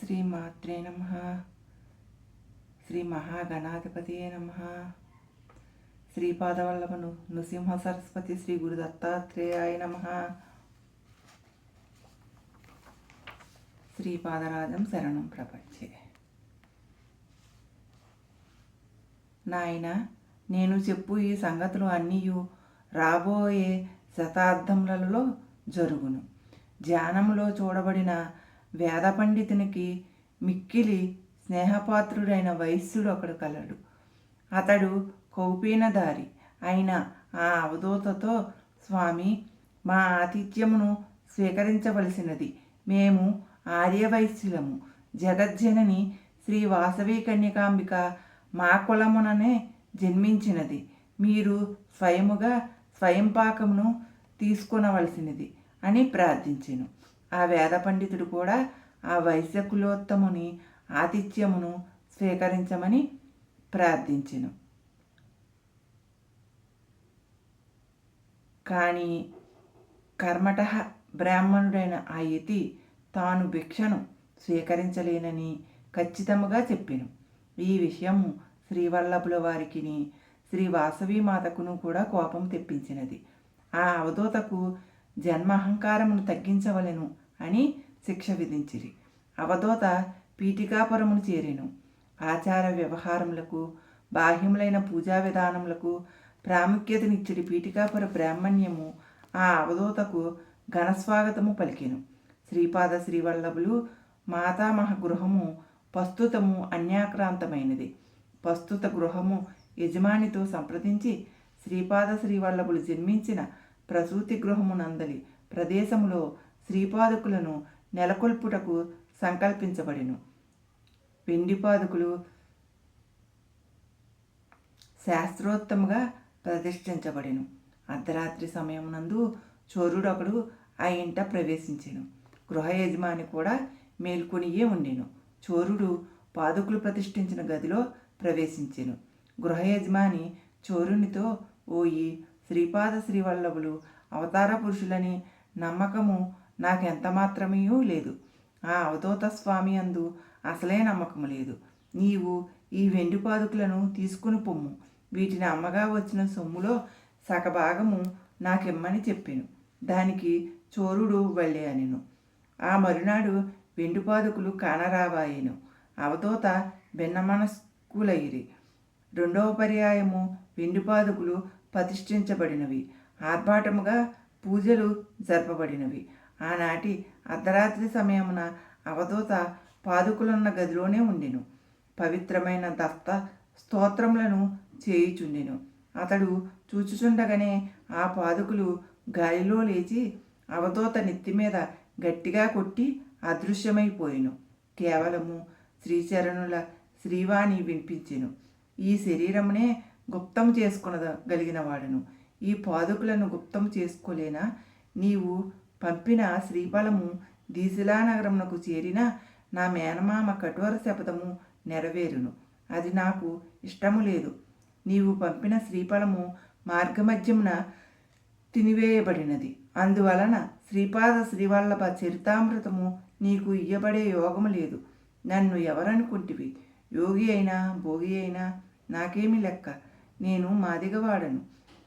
శ్రీమాత్రే నమః. శ్రీ మహాగణాధిపతియే నమః. శ్రీపాదవల్లభను నృసింహ సరస్వతి శ్రీ గురు దత్తాత్రేయాయ నమః. శ్రీపాదరాజం శరణం ప్రపంచే. నాయన, నేను చెప్పు ఈ సంగతులు అన్నీ రాబోయే శతాబ్దములలో జరుగును. ధ్యానములో చూడబడిన వేద పండితునికి మిక్కిలి స్నేహపాత్రుడైన వైశ్యుడు ఒకడు కలడు. అతడు కౌపీనధారి అయిన ఆ అవధూతతో, స్వామి, మా ఆతిథ్యమును స్వీకరించవలసినది. మేము ఆర్యవైశ్యులము. జగజ్జనని శ్రీ వాసవి కన్యకాంబిక మా కులముననే జన్మించినది. మీరు స్వయముగా స్వయంపాకమును తీసుకొనవలసినది అని ప్రార్థించెను. ఆ వేద పండితుడు కూడా ఆ వైశ్యకులోత్తముని ఆతిథ్యమును స్వీకరించమని ప్రార్థించెను. కానీ కర్మట బ్రాహ్మణుడైన ఆ యతి తాను భిక్షను స్వీకరించలేనని ఖచ్చితముగా చెప్పెను. ఈ విషయము శ్రీవల్లభుల వారికిని శ్రీ వాసవీమాతకును కూడా కోపం తెప్పించినది. ఆ అవధూతకు జన్మహంకారమును తగ్గించవలెను అని శిక్ష విధించిరి. అవధూత పీఠికాపురమును చేరెను. ఆచార వ్యవహారములకు, బాహ్యములైన పూజా విధానములకు ప్రాముఖ్యతనిచ్చిడి పీఠికాపుర బ్రాహ్మణ్యము ఆ అవధూతకు ఘనస్వాగతము పలికెను. శ్రీపాద శ్రీవల్లభులు మాతామహ గృహము ప్రస్తుతము అన్యాక్రాంతమైనది. ప్రస్తుత గృహము యజమానితో సంప్రదించి శ్రీపాద శ్రీవల్లభులు జన్మించిన ప్రసూతి గృహమునందలి ప్రదేశములో శ్రీపాదుకులను నెలకొల్పుటకు సంకల్పించబడెను. వెండిపాదుకులు శాస్త్రోత్తముగా ప్రతిష్ఠించబడెను. అర్ధరాత్రి సమయమునందు చోరుడొకడు ఆ ఇంట ప్రవేశించెను. గృహ యజమాని కూడా మేల్కొనియే ఉండెను. చోరుడు పాదుకులు ప్రతిష్ఠించిన గదిలో ప్రవేశించెను. గృహ యజమాని చోరునితో, ఓయి, శ్రీపాద శ్రీవల్లభులు అవతార పురుషులని నమ్మకము నాకెంత మాత్రమీ లేదు. ఆ అవధూత స్వామి అందు అసలే నమ్మకము లేదు. నీవు ఈ వెండి పాదుకులను తీసుకుని పొమ్ము. వీటిని అమ్మగా వచ్చిన సొమ్ములో సగభాగము నాకిమ్మని చెప్పెను. దానికి చోరుడు వెళ్ళే అనెను. ఆ మరునాడు వెండి పాదుకులు కానరాబాయెను. అవధూత భిన్నమనస్కులైరి. రెండవ పర్యాయము వెండి పాదుకులు ప్రతిష్ఠించబడినవి. ఆర్భాటముగా పూజలు జరపబడినవి. ఆనాటి అర్ధరాత్రి సమయమున అవధూత పాదుకులున్న గదిలోనే ఉండెను. పవిత్రమైన దత్త స్తోత్రములను చేయుచుండెను. అతడు చూచుచుండగానే ఆ పాదుకులు గాలిలో లేచి అవధూత నెత్తి మీద గట్టిగా కొట్టి అదృశ్యమైపోయెను. కేవలము శ్రీచరణుల శ్రీవాణి వినిపించెను. ఈ శరీరమునే గుప్తం చేసుకొనగలిగిన వాడను. ఈ పాదుకులను గుప్తం చేసుకోలేనా? నీవు పంపిన శ్రీఫలము దీశిలా నగరమునకు చేరిన నా మేనమామ కఠోర శపథము నెరవేరును. అది నాకు ఇష్టము లేదు. నీవు పంపిన శ్రీఫలము మార్గమధ్యమున తినివేయబడినది. అందువలన శ్రీపాద శ్రీవల్లభ చరితామృతము నీకు ఇయ్యబడే యోగము లేదు. నన్ను ఎవరనుకుంటివి? యోగి అయినా భోగి అయినా నాకేమి లెక్క. నేను మాదిగవాడను.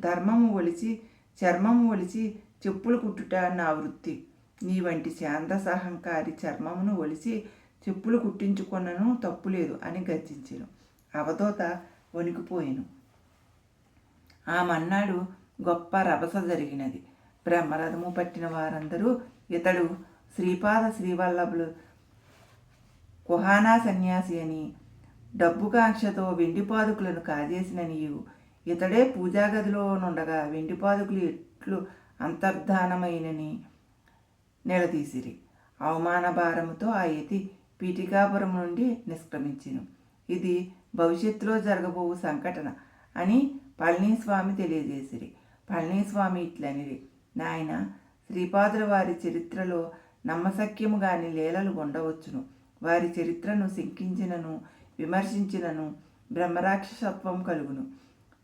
ధర్మము ఒలిచి చర్మము ఒలిచి చెప్పులు కుట్టుట నా వృత్తి. నీ వంటి ఛాందసహంకారి చర్మమును ఒలిచి చెప్పులు కుట్టించుకొనను తప్పులేదు అని గర్జించెను. అవధూత వణికిపోయెను. ఆ మన్నాడు గొప్ప రభస జరిగినది. బ్రహ్మరథము పట్టిన వారందరూ ఇతడు శ్రీపాద శ్రీవల్లభులు కుహానా సన్యాసి అని, డబ్బుకాంక్షతో వెండిపాదుకులను కాజేసిననియు, ఇతడే పూజాగదిలో నుండగా వెండిపాదుకులు ఎట్లు అంతర్ధానమైనని నిలదీసిరి. అవమాన భారముతో ఆ యతి పీఠికాపురం నుండి నిష్క్రమించెను. ఇది భవిష్యత్తులో జరగబోవు సంఘటన అని పళనిస్వామి తెలియజేసిరి. పళనిస్వామి ఇట్లనిరి, నాయన, శ్రీపాదుల వారి చరిత్రలో నమ్మశక్యము గాని లీలలు ఉండవచ్చును. వారి చరిత్రను శంకించినను విమర్శించినను బ్రహ్మరాక్షసత్వం కలుగును.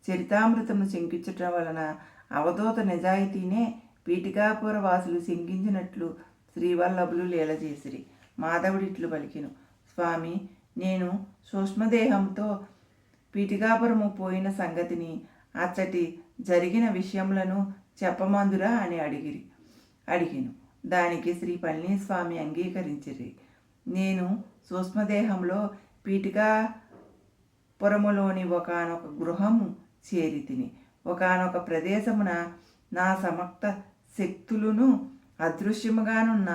చరితామృతమును శంకించటం వలన అవధూత నిజాయితీనే పీఠికాపుర వాసులు శంకించినట్లు శ్రీవల్లభులు లీల చేసిరి. మాధవుడిట్లు పలికెను, స్వామి, నేను సూక్ష్మదేహంతో పీఠికాపురము పోయిన సంగతిని అచ్చటి జరిగిన విషయములను చెప్పమందురా అని అడిగిను. దానికి శ్రీ పళనిస్వామి అంగీకరించిరి. నేను సూక్ష్మదేహంలో పీఠికాపురములోని ఒకానొక గృహము చేరి తిని ఒకానొక ప్రదేశమున నా సమక్త శక్తులను అదృశ్యముగానున్న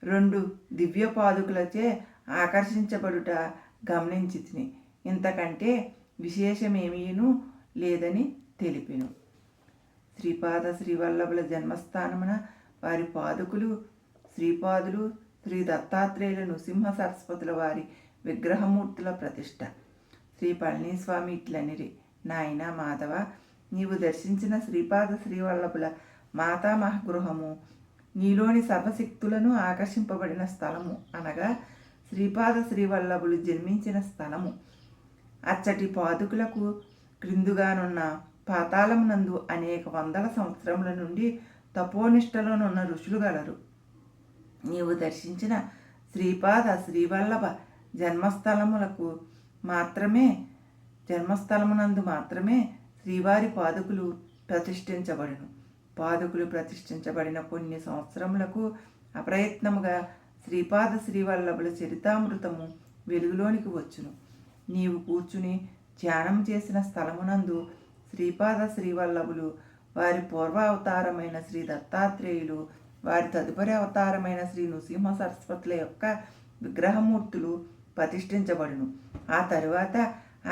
2 దివ్యపాదుకులచే ఆకర్షించబడుట గమనించి తిని ఇంతకంటే విశేషమేమీను లేదని తెలిపెను. శ్రీపాద శ్రీవల్లభుల జన్మస్థానమున వారి పాదుకులు శ్రీపాదులు శ్రీ దత్తాత్రేయుల నృసింహ సరస్వతుల వారి విగ్రహమూర్తుల ప్రతిష్ట. శ్రీ పళనిస్వామి ఇట్లనిరి, నాయన మాధవ, నీవు దర్శించిన శ్రీపాద శ్రీవల్లభుల మాతామహగృహము నీలోని సర్వశక్తులను ఆకర్షింపబడిన స్థలము, అనగా శ్రీపాద శ్రీవల్లభులు జన్మించిన స్థలము. అచ్చటి పాదుకులకు క్రిందుగానున్న పాతాళమునందు అనేక వందల సంవత్సరముల నుండి తపోనిష్టలోనున్న ఋషులు గలరు. నీవు దర్శించిన శ్రీపాద శ్రీవల్లభ జన్మస్థలమునందు మాత్రమే శ్రీవారి పాదుకులు ప్రతిష్ఠించబడును. పాదుకులు ప్రతిష్ఠించబడిన కొన్ని సంవత్సరములకు అప్రయత్నముగా శ్రీపాద శ్రీవల్లభుల చరితామృతము వెలుగులోనికి వచ్చును. నీవు కూర్చుని ధ్యానం చేసిన స్థలమునందు శ్రీపాద శ్రీవల్లభులు, వారి పూర్వ అవతారమైన శ్రీ దత్తాత్రేయులు, వారి తదుపరి అవతారమైన శ్రీ నృసింహ సరస్వతుల యొక్క విగ్రహమూర్తులు ప్రతిష్ఠించబడును. ఆ తరువాత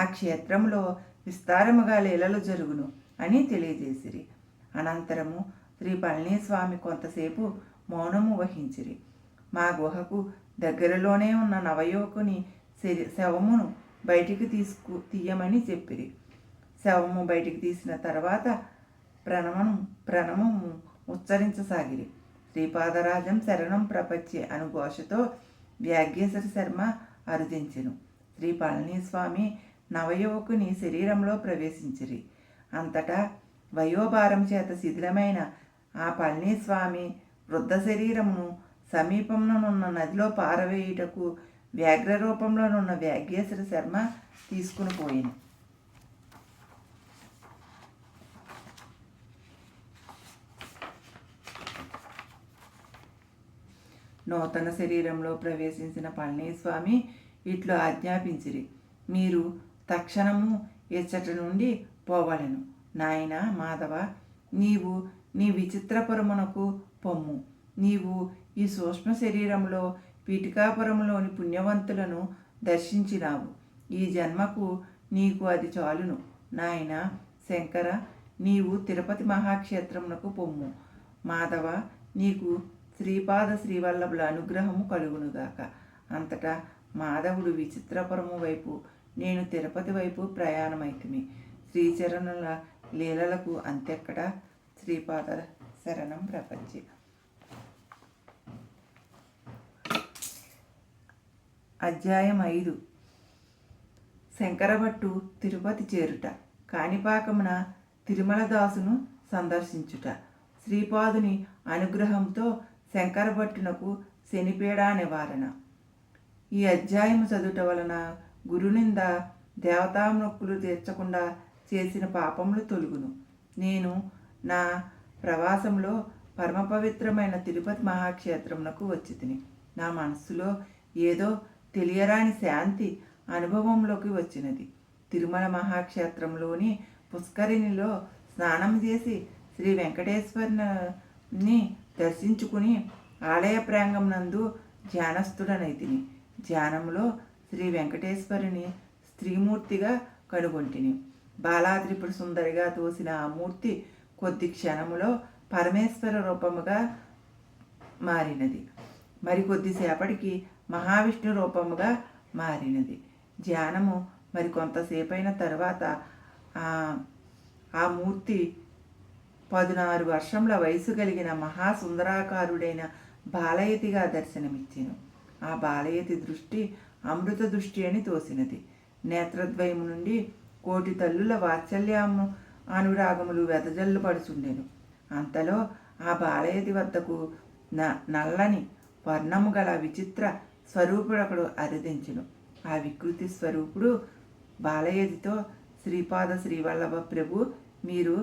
ఆ క్షేత్రంలో విస్తారముగా లీలలు జరుగును అని తెలియజేసిరి. అనంతరము శ్రీ పళనిస్వామి కొంతసేపు మౌనము వహించిరి. మా గుహకు దగ్గరలోనే ఉన్న నవయువకుని శవమును బయటికి తీయమని చెప్పిరి. శవము బయటికి తీసిన తర్వాత ప్రణమము ఉచ్చరించసాగిరి. శ్రీపాదరాజం శరణం ప్రపంచే అను ఘోషతో వ్యాఘ్యేశ్వర శర్మ అరుదించెను. శ్రీ పళనిస్వామి నవయువకుని శరీరంలో ప్రవేశించిరి. అంతటా వయోభారం చేత శిథిలమైన ఆ పళనిస్వామి వృద్ధ శరీరమును సమీపంలోనున్న నదిలో పారవేయుటకు వ్యాఘ్ర రూపంలోనున్న వ్యాఘ్యేశ్వర శర్మ తీసుకుని పోయింది. నూతన శరీరంలో ప్రవేశించిన పళనిస్వామి ఇట్లు ఆజ్ఞాపించిరి, మీరు తక్షణము ఇచ్చట నుండి పోవలెను. నాయన మాధవ, నీవు నీ విచిత్రపురమునకు పొమ్ము. నీవు ఈ సూక్ష్మ శరీరంలో పీఠికాపురములోని పుణ్యవంతులను దర్శించినావు. ఈ జన్మకు నీకు అది చాలును. నాయన శంకర, నీవు తిరుపతి మహాక్షేత్రమునకు పొమ్ము. మాధవ, నీకు శ్రీపాద శ్రీవల్లభుల అనుగ్రహము కలుగునుగాక. అంతటా మాధవుడు విచిత్రపురము వైపు, నేను తిరుపతి వైపు ప్రయాణమైతిమి. శ్రీచరణుల లీలలకు అంతెక్కడ. శ్రీపాద శరణం ప్రపంచే. అధ్యాయం 5. శంకరభట్టు తిరుపతి చేరుట. కాణిపాకమున తిరుమలదాసును సందర్శించుట. శ్రీపాదుని అనుగ్రహంతో శంకరభట్టునకు శనిపీడ నివారణ. ఈ అధ్యాయము చదువుట వలన గురునింద, దేవతామొక్కులు తీర్చకుండా చేసిన పాపములు తొలుగును. నేను నా ప్రవాసంలో పరమ పవిత్రమైన తిరుపతి మహాక్షేత్రమునకు వచ్చి తిని నా మనస్సులో ఏదో తెలియరాని శాంతి అనుభవంలోకి వచ్చినది. తిరుమల మహాక్షేత్రంలోని పుష్కరిణిలో స్నానం చేసి శ్రీ వెంకటేశ్వరుని దర్శించుకుని ఆలయ ప్రాంగణమునందు ధ్యానస్థుడనైతిని. ధ్యానంలో శ్రీ వెంకటేశ్వరుని స్త్రీమూర్తిగా కనుగొంటిని. బాలాత్రిపుర సుందరిగా తోసిన ఆ మూర్తి కొద్ది క్షణములో పరమేశ్వర రూపముగా మారినది. మరికొద్దిసేపటికి మహావిష్ణు రూపముగా మారినది. ధ్యానము మరి కొంతసేపైన తర్వాత ఆ మూర్తి 16 వర్షముల వయసు కలిగిన మహాసుందరాకారుడైన బాలయతిగా దర్శనమిచ్చెను. ఆ బాలయతి దృష్టి అమృత దృష్టి అని తోసినది. నేత్రద్వయము నుండి కోటి తల్లుల వాత్సల్యము అనురాగములు వెదజల్లు పడుచుండెను. అంతలో ఆ బాలయతి వద్దకు నల్లని వర్ణము గల విచిత్ర స్వరూపుడు ఒకడు అరుదించును. ఆ వికృతి స్వరూపుడు బాలయదితో, శ్రీపాద శ్రీవల్లభ ప్రభు, మీరు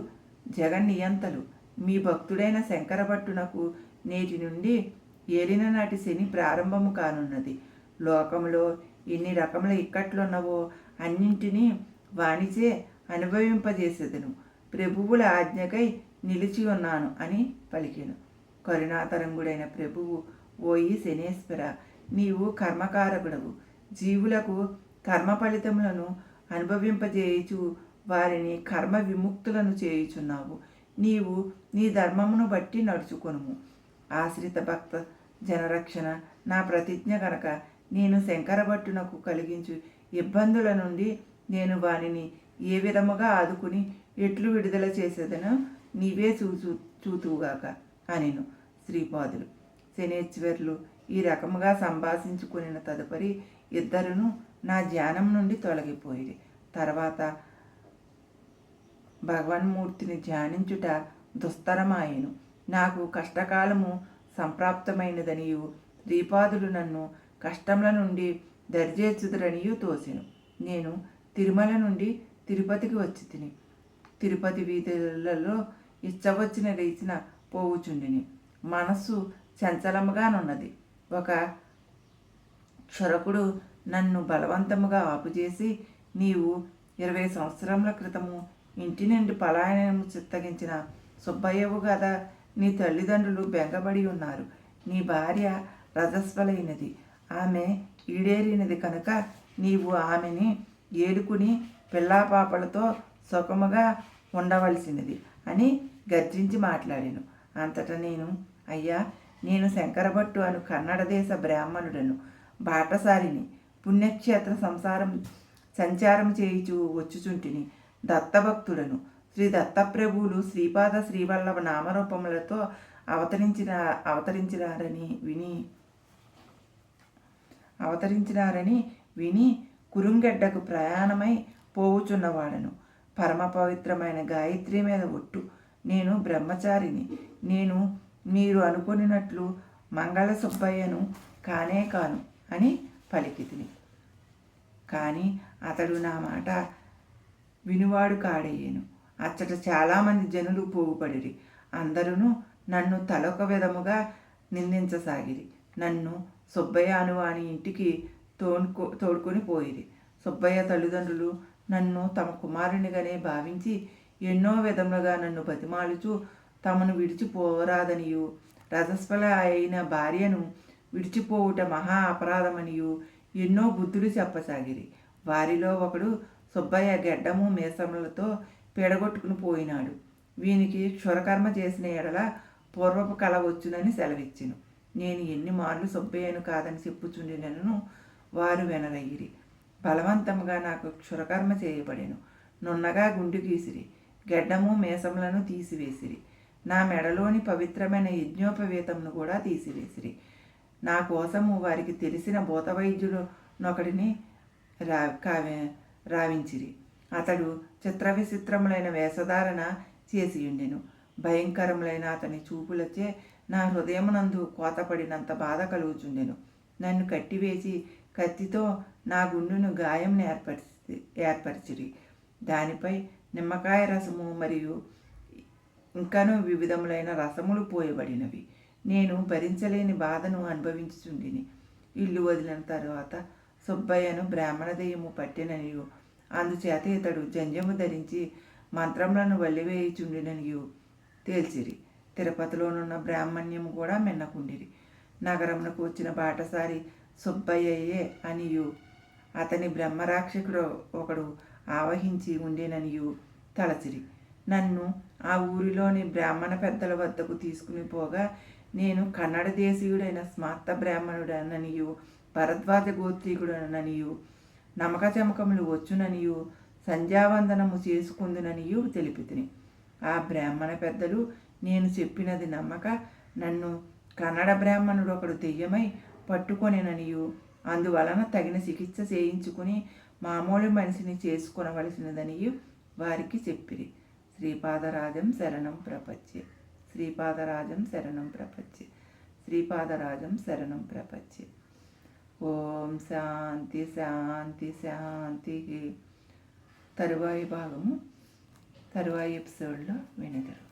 జగన్నియంతలు. మీ భక్తుడైన శంకరభట్టునకు నేటి నుండి ఏలిన నాటి శని ప్రారంభము కానున్నది. లోకంలో ఎన్ని రకముల ఇక్కట్లున్నవో అన్నింటినీ వానిచే అనుభవింపజేసేదను. ప్రభువుల ఆజ్ఞకై నిలిచి ఉన్నాను అని పలికెను. కరుణాతరంగుడైన ప్రభువు, ఓయి శనేశ్వర, నీవు కర్మకారకుడవు. జీవులకు కర్మ ఫలితములను అనుభవింపజేయుచు వారిని కర్మ విముక్తులను చేయుచున్నావు. నీవు నీ ధర్మమును బట్టి నడుచుకొనుము. ఆశ్రిత భక్త జనరక్షణ నా ప్రతిజ్ఞ గనక నేను శంకరభట్టునకు కలిగించు ఇబ్బందుల నుండి నేను వానిని ఏ విధముగా ఆదుకుని ఎట్లు విడుదల చేసేదనో నీవే చూతువుగాక అనెను శ్రీపాదులు. శనేశ్వర్లు ఈ రకముగా సంభాషించుకునిన తదుపరి ఇద్దరును నా ధ్యానం నుండి తొలగిపోయిరి. తర్వాత భగవన్మూర్తిని ధ్యానించుట దుస్తరమాయెను. నాకు కష్టకాలము సంప్రాప్తమైనదనియు శ్రీపాదులు నన్ను కష్టముల నుండి దరిచేర్చుదురనియు తోసెను. నేను తిరుమల నుండి తిరుపతికి వచ్చి తిని తిరుపతి వీధులలో ఇచ్చవచ్చిన రీతిన పోవుచుండిని. మనస్సు చంచలముగానున్నది. ఒక క్షురకుడు నన్ను బలవంతముగా ఆపుచేసి, నీవు 20 సంవత్సరముల క్రితము ఇంటి నుండి పలాయనము చిత్తగించిన సుబ్బయ్యవు కదా. నీ తల్లిదండ్రులు బెంగబడి ఉన్నారు. నీ భార్య రజస్వలైనది, ఆమె ఈడేరినది కనుక నీవు ఆమెని ఏడుకుని పిల్లాపాపలతో సుఖముగా ఉండవలసినది అని గర్జించి మాట్లాడాను. అంతటా నేను, అయ్యా, నేను శంకరభట్టు అను కన్నడ దేశ బ్రాహ్మణుడను, బాటసారిని, పుణ్యక్షేత్ర సంచారం చేయుచు వచ్చుచుంటిని, దత్తభక్తుడను. శ్రీ దత్తప్రభువులు శ్రీపాద శ్రీవల్లభ నామరూపములతో అవతరించినారని విని కురుంగెడ్డకు ప్రయాణమై పోవుచున్నవాడను. పరమ పవిత్రమైన గాయత్రి మీద ఒట్టు, నేను బ్రహ్మచారిని. నేను మీరు అనుకున్నట్లు మంగళ సుబ్బయ్యను కానే కాను అని పలికితిని. కానీ అతడు నా మాట వినువాడు కాడయ్యేను. అచ్చట చాలామంది జనులు పోగుపడిరి. అందరూ నన్ను తలొక విధముగా నిందించసాగిరి. నన్ను సుబ్బయ్య అనువాని ఇంటికి తోడుకొని పోయిరి. సుబ్బయ్య తల్లిదండ్రులు నన్ను తమ కుమారునిగానే భావించి ఎన్నో విధములుగా నన్ను బతిమాలుచు తమను విడిచిపోరాదనియు, రజస్వల అయిన భార్యను విడిచిపోవుట మహా అపరాధమనియు ఎన్నో బుద్ధులు చెప్పసాగిరి. వారిలో ఒకడు సుబ్బయ్య గెడ్డము మీసములతో పీడగొట్టుకుని పోయినాడు. వీనికి క్షురకర్మ చేసిన ఎడల పూర్వపు కళ వచ్చునని సెలవిచ్చెను. నేను ఎన్ని మార్లు సుబ్బయ్యను కాదని చెప్పుచుండినను వారు వెనరయ్యిరి. బలవంతముగా నాకు క్షురకర్మ చేయబడెను. నున్నగా గుండు గీసిరి, గెడ్డము మీసములను తీసివేసిరి. నా మెడలోని పవిత్రమైన యజ్ఞోపవీతమును కూడా తీసివేసిరి. నా కోసము వారికి తెలిసిన భూతవైద్యుడు నొకడిని రావించిరి. అతడు చిత్ర విచిత్రములైన వేషధారణ చేసియుండెను. భయంకరములైన అతని చూపులచే నా హృదయమునందు కోతపడినంత బాధ కలుగుచుండెను. నన్ను కట్టివేసి కత్తితో నా గుండును గాయం ఏర్పరిచిరి. దానిపై నిమ్మకాయ రసము మరియు ఇంకనూ వివిధములైన రసములు పోయబడినవి. నేను భరించలేని బాధను అనుభవించుచుండిని. ఇల్లు వదిలిన తరువాత సుబ్బయ్యను బ్రాహ్మణ దెయ్యము పట్టిననియు, అందుచేత ఇతడు జంజము ధరించి మంత్రములను వల్లివేయుచుండిననియు తేల్చిరి. తిరుపతిలోనున్న బ్రాహ్మణ్యము కూడా మిన్నకుండిరి. నగరమునకు వచ్చిన బాటసారి సుబ్బయ్యయే అనియు, అతని బ్రహ్మరాక్షకుడు ఒకడు ఆవహించి ఉండేననియు తలచిరి. నన్ను ఆ ఊరిలోని బ్రాహ్మణ పెద్దల వద్దకు తీసుకుని పోగా నేను కన్నడ దేశీయుడైన స్మార్త బ్రాహ్మణుడననియు, భరద్వాజ గోత్రీకుడననియు, నమక చమకములు వచ్చుననియు, సంధ్యావందనము చేసుకుందుననియు తెలిపితిని. ఆ బ్రాహ్మణ పెద్దలు నేను చెప్పినది నమ్మక నన్ను కన్నడ బ్రాహ్మణుడు ఒకడు దెయ్యమై పట్టుకొనిననియు, అందువలన తగిన చికిత్స చేయించుకుని మామూలు మనిషిని చేసుకొనవలసినదనియు వారికి చెప్పిరి. శ్రీపాదరాజం శరణం ప్రపంచే. శ్రీపాదరాజం శరణం ప్రపంచే. శ్రీపాదరాజం శరణం ప్రపంచే. ఓం శాంతి శాంతి శాంతికి. తరువాయి భాగము తరువాయి ఎపిసోడ్లో వినగలరు.